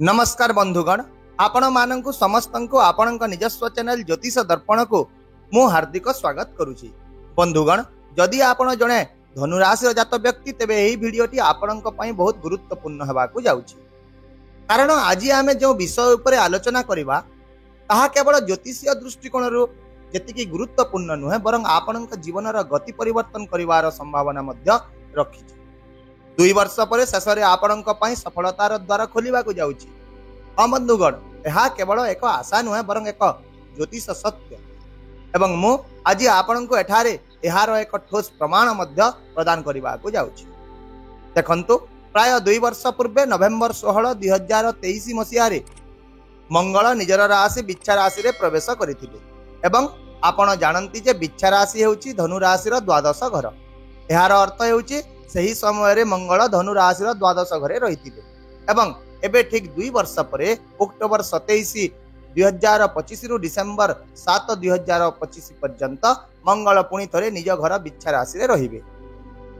नमस्कार बंधुगण, आपण मानंकु समस्तंकु आपणक निजस्व चैनल ज्योतिष दर्पण को मु हार्दिक स्वागत करुछि। बंधुगण, जदि आपण जणे धनुराशि जात व्यक्ति तेबे एही भिडियोटी आपणक पई बहुत गुरुत्वपूर्ण हेबाकु जाउछि। कारण आज आमे जो विषय उपरे आलोचना करिबा ताहा केवल ज्योतिषीय दृष्टिकोणरू जेतिकी गुरुत्वपूर्ण नुहे, बरं आपणक जीवनर गति परिवर्तन करिवार संभावना मध्य रखिछि। 2 वर्ष पर शेष में आपण सफलतार द्वार खोलवाक जाऊँगी। हाँ बंधुगण, यह केवल एक आशा नुहे बरं एक ज्योतिष सत्य एवं मु आज आपण को एठारे यार एक ठोस प्रमाण मध्य प्रदान करने जाऊँगी। देखंतु, प्राय 2 वर्ष पूर्वे नवेम्बर 16, 2023 मसीह मंगल निजर राशि बिच्छा राशि रे प्रवेश करथिले एवं आपण जानती जे बिच्छा राशि हेउची धनु राशिर द्वादश घर। यार अर्थ हेउची सही समय रे मंगल धनु राशि द्वादश घरे रही एवं एबे ठीक 2 वर्ष पर अक्टोबर 27, 2025 रु डिसेम्बर 7, 2025 पर्यंत मंगल पुणी थे निज घर बिच्छा राशि रे रहिबे।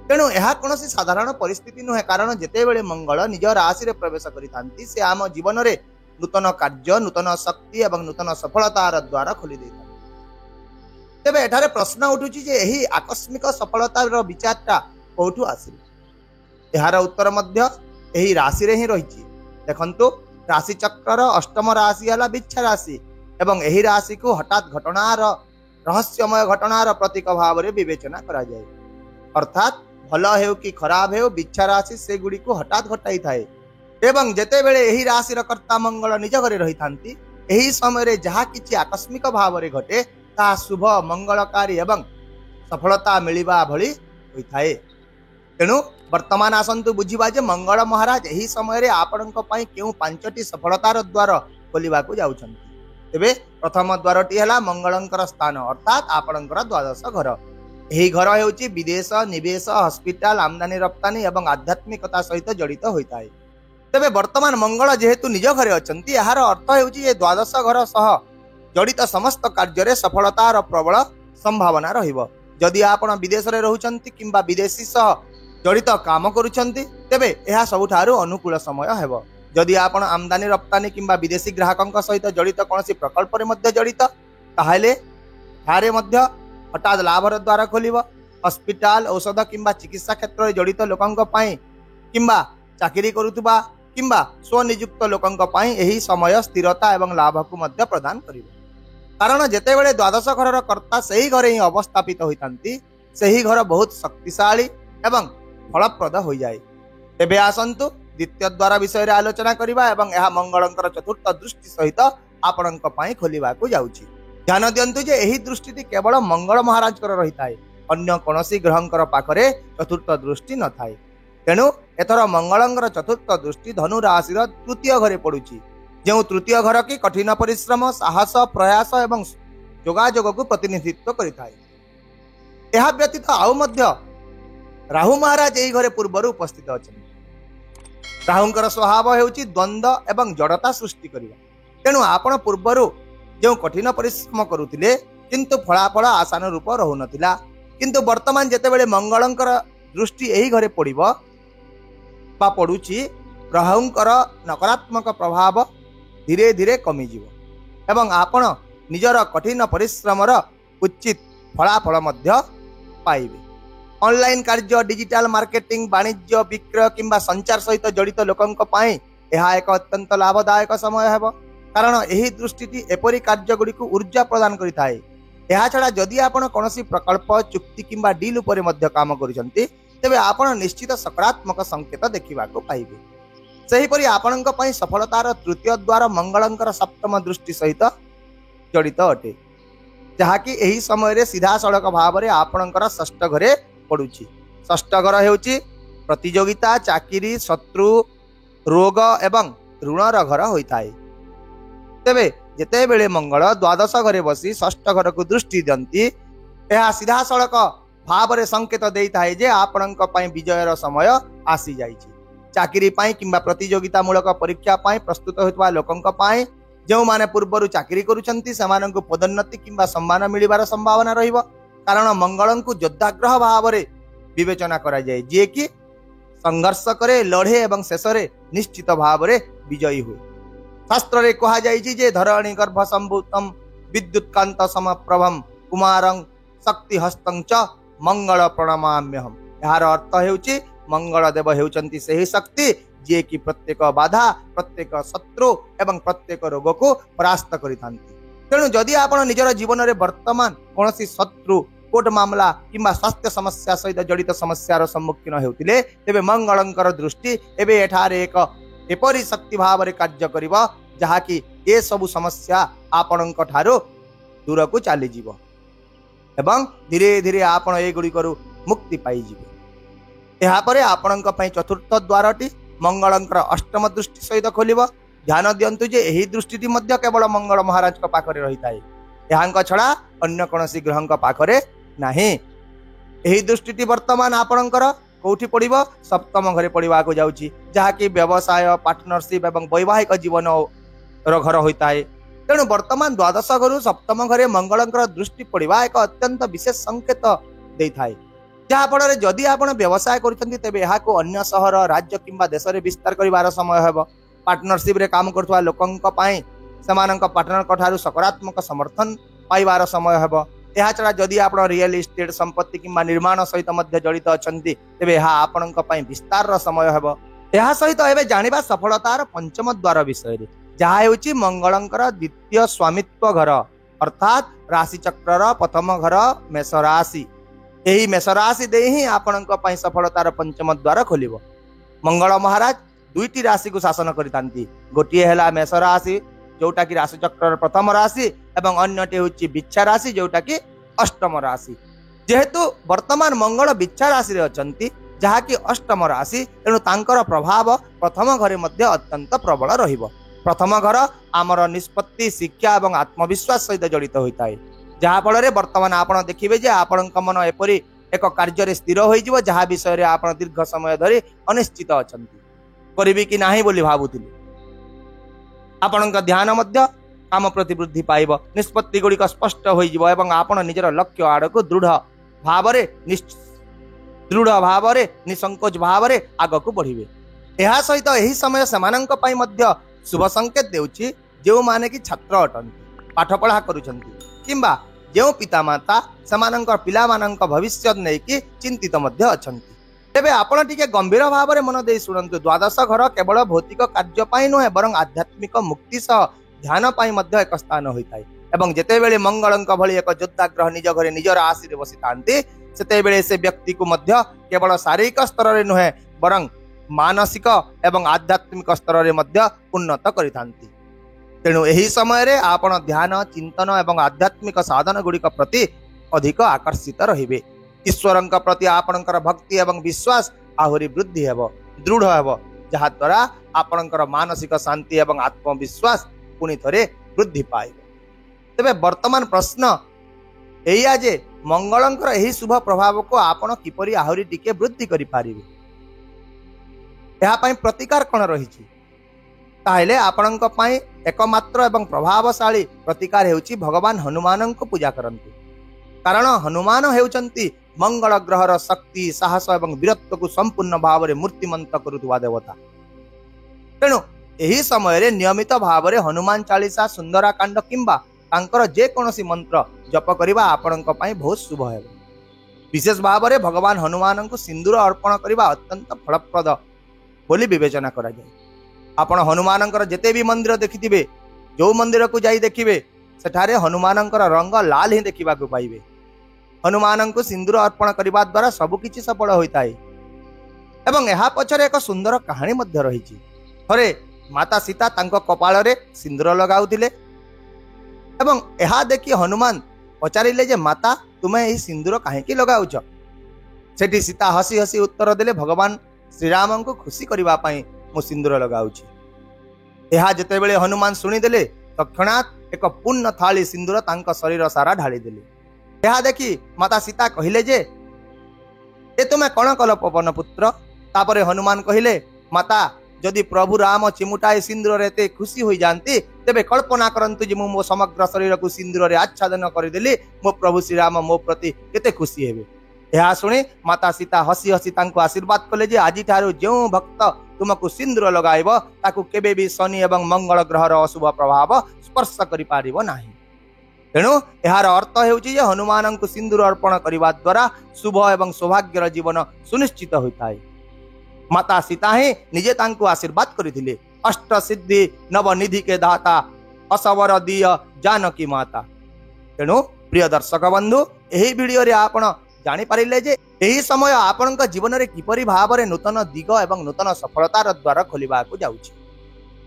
तेणु यह कौन साधारण परिस्थिति नुहे, कारण जेतेबेले मंगल निज राशि रे प्रवेश करिथांती से आम जीवन रे नूतन कार्य, नूतन शक्ति एवं नूतन सफलतार द्वार खोली देथांती। तेबे एठारे प्रश्न उठुची जे एही आकस्मिक सफलतार विचारटा कौठु आसिल? यार उत्तर मध्य एही राशि रे ही रही। देखंतु, राशि चक्र अष्टम राशि है बिच्छा राशि एवं एही राशि को हठात घटनार रहस्यमय घटनार प्रतीक भाव में विवेचना करा जाए। अर्थात भल हेउ कि खराब हेउ, बिच्छा राशि से गुड़ी को हठात घटाई थाए एवं जेतेबेले एही राशि कर्ता मंगल निज घरे रही थांती, एही समय रे जहा किछि आकस्मिक भाव में घटे ता शुभ मंगलकारी एवं सफलता मिलिबा भली होई थाए। तेणु वर्तमान आसंतु बुझिबा जे मंगल महाराज एही समय रे आपणक पई केउ 5टी सफलतार द्वार खोलिबाकू जाउछन्ति। तेबे प्रथम द्वारटी हैला मंगलंकर स्थान, अर्थात आपणकर द्वादश घर। एही घर हेउची विदेश, निवेश, हॉस्पिटल, आमदानी रप्तानी एवं आध्यात्मिकता सहित जड़ित होइताय। तेबे वर्तमान मंगल जेहेतु निज घरे अछन्ति, यार अर्थ हेउची जे द्वादश घर सह जड़ित समस्त कार्य रे सफलतार प्रबल संभावना रहिबो। जदि आपण विदेश रे रहुचन्ति किंबा विदेशी सह जड़ित काम करुछन्ति तेबे यह सबुठारु अनुकूल समय हेबो। जदि आपण आमदानी रप्तानी किंबा विदेशी ग्राहकंक सहित जड़ित कोनोसी प्रकल्प रे मध्य जड़ित ताहेले थारे मध्य हठात लाभर द्वार खोलिबो। हॉस्पिटल, औषध किंबा चिकित्सा क्षेत्र रे जड़ित लोकंक पई किंबा चाकरी करुथबा किंबा स्वनियुक्त लोकंक पई एही समय स्थिरता एवं लाभ को मध्य प्रदान करिवो। कारण जेतेबेले द्वादश घरर कर्ता सही घरे ही अवस्थापित होइतांती, सही घर बहुत शक्तिशाली एवं फलप्रद हो जाए। तेबे आसंतु द्वितीय द्वार विषय रे आलोचना करिबा एवं यह मंगलंकर चतुर्थ दृष्टि सहित आपणक पई खोलिबाकू जाउछि। ध्यान दियंतु जे एही दृष्टिटी केवल मंगल महाराजकर रहिताए, अन्य कोनोसी ग्रहंकर पाखरे चतुर्थ दृष्टि न थाए। तेणु एथर मंगलंकर चतुर्थ दृष्टि धनु राशिर तृतीय घरे पड़ुछि, जो तृतीय घर की कठिन परिश्रम, साहस, प्रयास एवं जोगाजोग को प्रतिनिधित्व करिताए। यह व्यतीत आउ मध्य राहु महाराज यही घरे पूर्वर उपस्थित अच्छा। राहुंकर स्वभाव हेउची द्वंद्व एवं जड़ता सृष्टि करिवा। तेणु आपण पूर्वर जो कठिन परिश्रम करुथिले किंतु फलाफल आशानुरूप रहु नथिला, किंतु वर्तमान जेतेबेले मंगलंकर दृष्टि यही घरे पड़िबो बा पड़ुची, राहुंकर नकारात्मक प्रभाव धीरे धीरे कमी जीवो एवं आपण निजर कठिन परिश्रमर उचित फलाफल मध्य पाइबे। ऑनलाइन कार्य, डिजिटल मार्केटिंग, वाणिज्य, विक्रय किंबा संचार सहित जड़ित लोकंक पई यह एक अत्यंत लाभदायक समय हेबो। कारण एही दृष्टिटी एपरी कार्य गुडी को ऊर्जा प्रदान करिथाए। यह छड़ा जदि आपण कोनोसी प्रकल्प, चुक्ति किंबा डील उपरे मध्य काम करिसंती तेबे आपण निश्चित सकारात्मक संकेत देखिबाको पाइबे। सेहीपरि आपणक पई सफलतार तृतीय द्वार मंगलंकर सप्तम दृष्टि सहित जड़ित अटे, जहाकी एही समय रे सीधा सड़क भाव रे आपणकर षष्ठ घरे पड़ुछि। षष्ठ घर हेउची प्रतियोगिता, चाकरी, शत्रु, रोग एवं ऋणर घर होइताए। तेबे जेतेबेले मंगल द्वादश घरे बसी षष्ठ घर को दृष्टि दियंती, यह सीधा सड़क भाव रे संकेत देइताए जे आपणक पई विजयर समय आसी जाइछि। चाकरी पई किंबा प्रतियोगिता मूलक परीक्षा पई प्रस्तुत होइतबा लोकंक पई जो माने पूर्वरु चाकरी करूछंती सेमानंकु पदोन्नति किंबा सम्मान मिलिबार संभावना रहिबो। कारण मंगलंकु योद्धाग्रह भाव में विवेचना करा जाए, जे कि संघर्ष करे, लड़े एवं शेष निश्चित भाव में विजयी हुए। शास्त्र रे कहा जाइछि जे धरणी गर्भ संभूतम विद्युत्कांत समप्रभम कुमारं शक्ति हस्तं च मंगल प्रणमाम्यहम। यार अर्थ हेउछि मंगल देव हेउचंती सेही शक्ति जे कि प्रत्येक बाधा प्रत्येक शत्रु एवं प्रत्येक रोग को परास्त करिथांती। तेणु जदि आपण निजर जीवन रे वर्तमान कोनोसी शत्रु कोर्ट मामला किंबा स्वास्थ्य समस्या सहित जड़ित समस्यार सम्मुखीन हेउतिले तेबे मंगलंकर दृष्टि एबे एठारे एक एपरि शक्ति भाव रे कार्य करिवो जहाकि ए सबु समस्या आपणक ठारो दूर को चली जीवो एवं धीरे धीरे आपण ए गुडी करू मुक्ति पाई जीवो। एहा परे आपणक पई चतुर्थ द्वारटी मंगलंकर अष्टम दृष्टि सहित खोलिबो। ध्यान दियंतु जे एही दृष्टिटी मध्य केवल मंगल महाराज को पाखरे रही थाए, एहांक छड़ा अन्य कोनोसी ग्रहंक पाखरे नाही। एही दृष्टिटी वर्तमान आपणकर कोठी पड़िबो सप्तम घरे पड़िबा को जाउची जहाकि व्यवसाय पार्टनरशिप एवं वैवाहिक जीवन रो घर होइताए। तेणु वर्तमान द्वादश घरु सप्तम घरे मंगलंकर दृष्टि पड़िबा एक अत्यंत विशेष संकेत देई थाए, जहा फल जदि आपण व्यवसाय करूछंती तेबे एहाको अन्य शहर राज्य किंबा देश रे विस्तार करिवार समय हेबो। पार्टनरशिप रे काम करथुवा लोकंक पई समानंक पार्टनर कठारु सकारात्मक समर्थन पाइबार समय हेबो। एहा छड़ा जदि आपण रियल एस्टेट संपत्ति किंबा निर्माण सहित मध्य जड़ित अछंती तेबे एहा आपणक पई विस्तार रो समय हेबो। एहा सहित एबे जानिबा सफलतार पंचम द्वार विषय रे जहा हेउची मंगलंकर द्वितीय स्वामित्व घर अर्थात राशि चक्रर प्रथम घर मेष राशि। एही मेष राशि दे ही आपणक पई सफलतार पंचम द्वार खोलिबो। मंगल महाराज दुईटी राशि को शासन करितांती, गोटिए हेला मेष राशि जोटा कि राशि चक्रर प्रथम राशि एवं अन्यटी होची बिच्छा राशि जोटा कि अष्टम राशि। जेहेतु वर्तमान मंगल बिच्छा राशि रे अछंती जहा कि अष्टम राशि तेणु तांकर प्रभाव प्रथम घरे मध्य अत्यंत प्रबल रहिबो। प्रथम घर आमर निष्पत्ति शिक्षा एवं आत्मविश्वास सहित जड़ित होता है, जहा फल वर्तमान आपण देखिबे जे आपणक मन एपरि एक कार्य रे स्थिर होई जिवो जहा विषय रे आपण दीर्घ समय धरि अनिश्चित अछंती करिबि कि नाही बोली भाबुथिले। आपणक ध्यान मध्य काम प्रति वृद्धि पाइब, निष्पत्ति गुड़िक स्पष्ट होई जिवो एवं आपण निजर लक्ष्य आड़क दृढ़ भावरे निसंकोच भावरे आगक बढ़िबे। एहा सहित एही समय समानंक पई मध्य शुभ संकेत देउछि जेउ माने कि छात्र अटंती पाठ पढ़ा करूछंती किंबा जेउ पितामाता समानंक पिला मानंक भविष्य नै कि चिंतित मध्य अछंती। तेबे आपण टिके गंभीर भाव में मन दे शुणु। द्वादश घर केवल भौतिक कार्य पाई नुहे बरं आध्यात्मिक मुक्ति सह ध्यान पाई मध्य एक स्थान होइताय एवं जेतेबेले मंगलंक भली एक योद्धा ग्रह निज घरे निजर आशी रे बसितांती सेतेबेले से व्यक्ति को मध्य केवल शारीरिक स्तर रे नुहे बरं मानसिक एवं आध्यात्मिक स्तर रे मध्य उन्नत करितांती। तेणु एही समय रे आपण ध्यान चिंतन एवं आध्यात्मिक साधन गुड़िक प्रति अधिक आकर्षित रहिबे। ईश्वरंक प्रति आपणकर भक्ति एवं विश्वास आहुरी वृद्धि हेबो, दृढ़ हेबो, जहा द्वारा आपणकर मानसिक शांति एवं आत्मविश्वास पुनि थरे वृद्धि पाइबो। तेबे वर्तमान प्रश्न एया जे मंगलंकर एही शुभ प्रभाव को आपण किपरि आहुरी टिके वृद्धि करि पारिबे, एहा पई प्रतिकार कोन रहिछि ताहेले आपणक पई एकमात्र एवं प्रभावशाली प्रतिकार हेउछि भगवान हनुमानंक पूजा करंतु। कारण हनुमान हेउचंती मंगल ग्रहर शक्ति साहस एवं वीरत्व को संपूर्ण भाव में मूर्तिमंत करुवा देवता। तेणु एही समय रे नियमित भाव में हनुमान चालीसा सुंदराकांड किंबा तांकर जे कोनोसी मंत्र जप करिबा आपणक पई बहुत शुभ हेबो। विशेष भाव में भगवान हनुमान को सिंदूर अर्पण करिबा अत्यंत फलप्रद बोली विवेचना करा जाय। आपण हनुमानंकर जेते भी मंदिर देखिथिबे, जो मंदिर को जाई देखिबे सेठारे हनुमानंकर रंग लाल ही देखिबा को पाइबे। हनुमान को सिंदूर अर्पण करने द्वारा सबकिछि सफल होता है एवं यह पछरे एक सुंदर कहानी मध्य रही। थरे माता सीता तांको कपाल रे सिंदूर लगाउथिले एवं यह देखि हनुमान पचारिले जे माता तुम्हें यही सिंदूर कहीं लगाउछ। सेठी सीता हसी हसी उत्तर देले भगवान श्रीराम को खुशी करबा पई मो सिंदूर लगाउछि। यह जेतेबेले हनुमान शुणिदेले तक्षणात एक पूर्ण थाली सिंदूर तांको शरीर सारा ढाली देले। यह देखि माता सीता कहिले जे ए तुमे कौन कल पवन पुत्र। तापरे हनुमान कहिले माता जदि प्रभु राम चिमुटाए सिंदूर एते खुशी हो जाती तेबे कल्पना करंतु जे मो समग्र शरीर को सिंदूर रे आच्छादन करदेली मो प्रभु श्री राम मो प्रति केते खुशी हेबे। यह शुणी माता सीता हसी हसी तांको आशीर्वाद कले जे आज ठारू जो भक्त तुमको सिंदूर लगाइब ताकू केबे भी शनि एवं मंगल ग्रहर अशुभ प्रभाव स्पर्श करि पारिबो नाही। तेणु यार अर्थ हेउची जे हनुमान को सिंदूर अर्पण करने द्वारा शुभ एवं सौभाग्यर जीवन सुनिश्चित होता है। माता सीता ही निजे तांको आशीर्वाद करथिले, अष्ट सिद्धि नवनिधि के दाता असवर दिय जानकी माता। तेणु प्रिय दर्शक बंधु, यही वीडियो रे आपण जानि पारिले जे एही समय आपनका जीवन रे किपरि भाबरे नूतन दिग एवं नूतन सफलतार द्वार खोलिबा को जाउछि।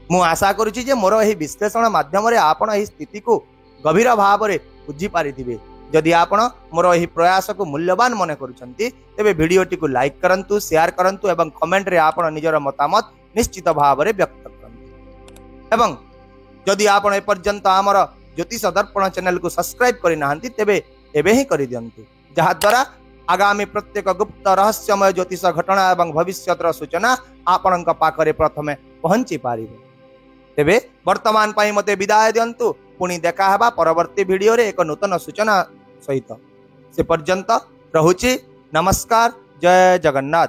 मु आशा करूछि जे मोर एही विश्लेषण माध्यम रे आपण एही स्थिति को गभीर भाबरे बुझी पारिथिबे। जदि आपण मोर एही प्रयास को मूल्यवान मने करूछंती तेबे वीडियोटी को लाइक करंतु, शेयर करंतु एवं कमेंट रे आपण निजर मतामत निश्चित भाबरे व्यक्त करंतु। एवं जदि आपण ए पर्यंत हमर ज्योतिष दर्पण चैनल को सब्सक्राइब करि नाहंती तेबे एबे ही करि दियंतु, जहा द्वारा आगामी प्रत्येक गुप्त रहस्यमय ज्योतिष घटना एवं भविष्यतर सूचना आपणक पाखरे प्रथमे पहुंची पारिबो। तेबे वर्तमान पाई मते विदाय दियंतु, पुणी देखा हेबा परवर्ती वीडियो रे एक नूतन सूचना सहित। से पर्यंत रहुछि, नमस्कार, जय जगन्नाथ।